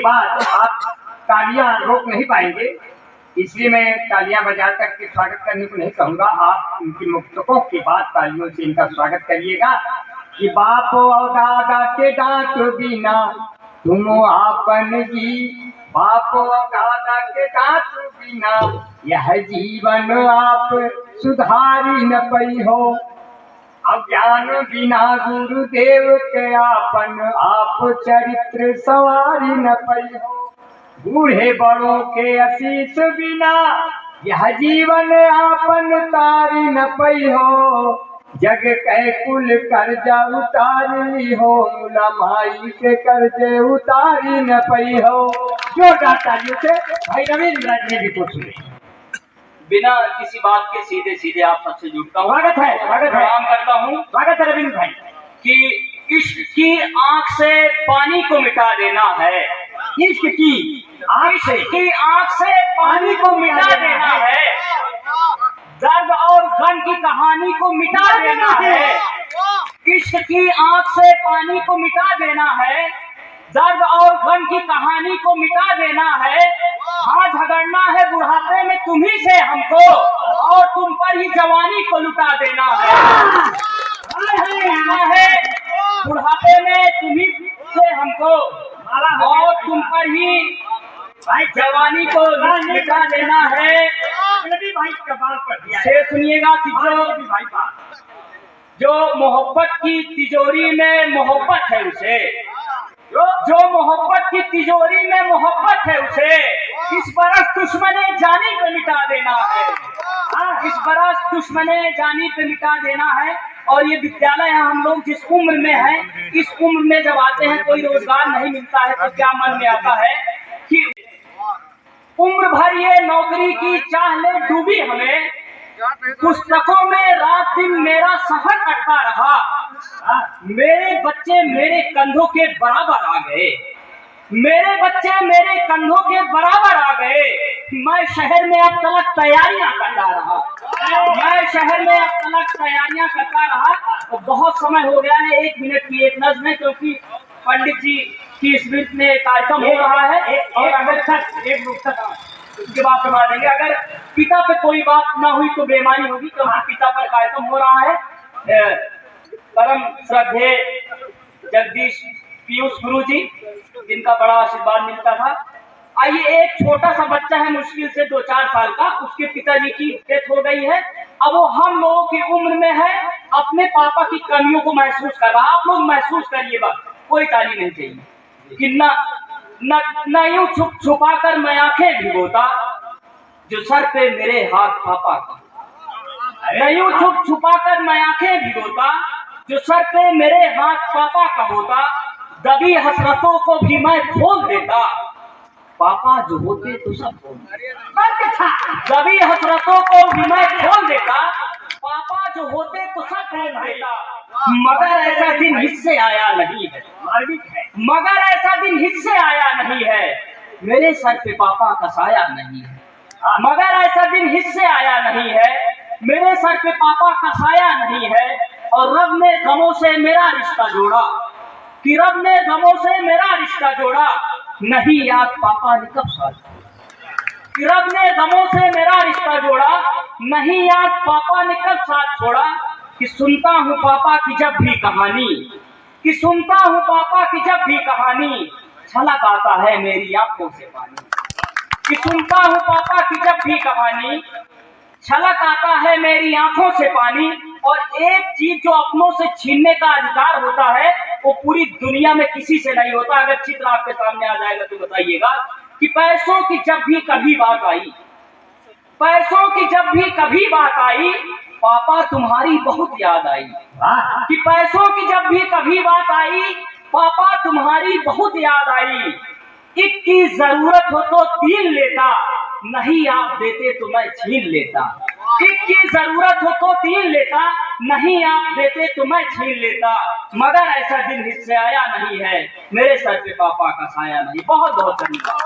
बाद आप तालियां रोक नहीं पाएंगे, इसलिए मैं तालियां बजा करके स्वागत करने को नहीं कहूंगा। आप उनकी मुक्तकों के बाद तालियों से इनका स्वागत करिएगा कि बाप और दादा के दांत बिना तुम आपन जी, बाप और दादा के दांत बिना यह जीवन आप सुधारी न पई हो, अज्ञान बिना गुरुदेव के आपन आप चरित्र सवारी न पई हो, बूढ़े बड़ों के आशीष बिना यह जीवन आपन तारी न पई हो, जग कह कुल कर्जा उतार ली हो, मुला माई के कर्जे उतारी न पई हो। जोरदार तालियों से भाई रविंद्र ने भी कुछ सुने। बिना किसी बात के सीधे सीधे आप सबसे जुड़ता हूँ। स्वागत है, प्रणाम करता हूँ। स्वागत है रविंद्र भाई। कि इश्क की आंख से पानी को मिटा देना है, इश्क की आंख से पानी को मिटा देना है, दर्द और गम की कहानी को मिटा देना है। इश्क की आंख से पानी को मिटा देना है, दर्द और गम की कहानी को मिटा देना है। हाँ, झगड़ना है बुढ़ापे में तुम्ही से हमको, और तुम पर ही जवानी को लुटा देना है। बुढ़ापे में तुम्ही से हमको, और तुम पर ही भाई जवानी को लुटा देना है। से सुनिएगा कि जो मोहब्बत की तिजोरी में मोहब्बत है उसे, जो मोहब्बत की तिजोरी में मोहब्बत है उसे, इस बरस दुश्मने जानी पे मिटा देना है। इस बरस दुश्मने जानी पे मिटा देना है। और ये विद्यालय हम लोग जिस उम्र में हैं, इस उम्र में जब आते हैं कोई रोजगार नहीं मिलता है तो क्या मन में आता है कि उम्र भर ये नौकरी की चाह ले डूबी हमें, पुस्तकों में रात दिन मेरा सफर कटता रहा। मेरे बच्चे मेरे कंधों के बराबर आ गए, मेरे बच्चे मेरे कंधों के बराबर आ गए। मैं शहर में अब तलक तैयारियां करता रहा, मैं शहर में अब तलक तैयारियां करता रहा। तो बहुत समय हो गया है, 1 मिनट की एक नज़्म में, क्योंकि पंडित जी की स्मृति में कार्यक्रम हो रहा है। और अगर एक उसके बाद सुना देंगे। अगर पिता पे कोई बात ना हुई तो बेईमानी होगी, क्योंकि पिता पर कार्यक्रम हो रहा है। परम श्रद्धेय जगदीश पीयूष गुरु जी, जिनका बड़ा आशीर्वाद मिलता था। आइए, एक छोटा सा बच्चा है, मुश्किल से 2-4 साल का, उसके पिताजी की डेथ हो गई है। अब वो हम लोगों की उम्र में है, अपने पापा की कमियों को महसूस कर रहा है। आप लोग महसूस करिए, बस कोई ताली नहीं चाहिए। कि न यूं छुपा कर मैं आंखें भिगोता, जो सर पे मेरे हाथ पापा का, न यूं छुपा कर मैं आंखें भिगोता, जो सर पे मेरे हाथ पापा का होता, दबी हसरतों को भी मैं खोल देता, पापा जो होते तो सब खोल देता। दबी हसरतों को भी मैं खोल देता, पापा जो होते तो सब खोल देता। मगर ऐसा दिन हिस्से आया नहीं है, मगर ऐसा दिन हिस्से आया नहीं है, मेरे सर पे पापा का साया नहीं है। मगर ऐसा दिन हिस्से आया नहीं है, मेरे सर पे पापा का साया नहीं है। और रब ने गमों से मेरा रिश्ता जोड़ा, कि रब ने गमों से मेरा रिश्ता जोड़ा, नहीं याद पापा ने कब साथ छोड़ा। कि रब ने गमों से मेरा रिश्ता जोड़ा, नहीं याद पापा ने कब साथ छोड़ा। कि सुनता हूँ पापा की जब भी कहानी, कि सुनता हूँ पापा की जब भी कहानी, छलक आता है मेरी आंखों से पानी। कि सुनता हूँ पापा की जब भी कहानी, छलक आता है मेरी आंखों से पानी। और एक चीज जो अपनों से छीनने का अधिकार होता है, वो पूरी दुनिया में किसी से नहीं होता। अगर चित्र आपके सामने आ जाएगा तो बताइएगा कि पैसों की जब भी कभी बात आई, पैसों की जब भी कभी बात आई, पापा तुम्हारी बहुत याद आई। कि पैसों की जब भी कभी बात आई, पापा तुम्हारी बहुत याद आई। 1 की जरूरत हो तो 3 लेता, नहीं आप देते तो मैं छीन लेता। 1 की जरूरत हो तो 3 लेता, नहीं आप देते तो मैं छीन लेता। मगर ऐसा दिन हिस्से आया नहीं है, मेरे सर पे पापा का साया नहीं। बहुत बहुत धन्यवाद।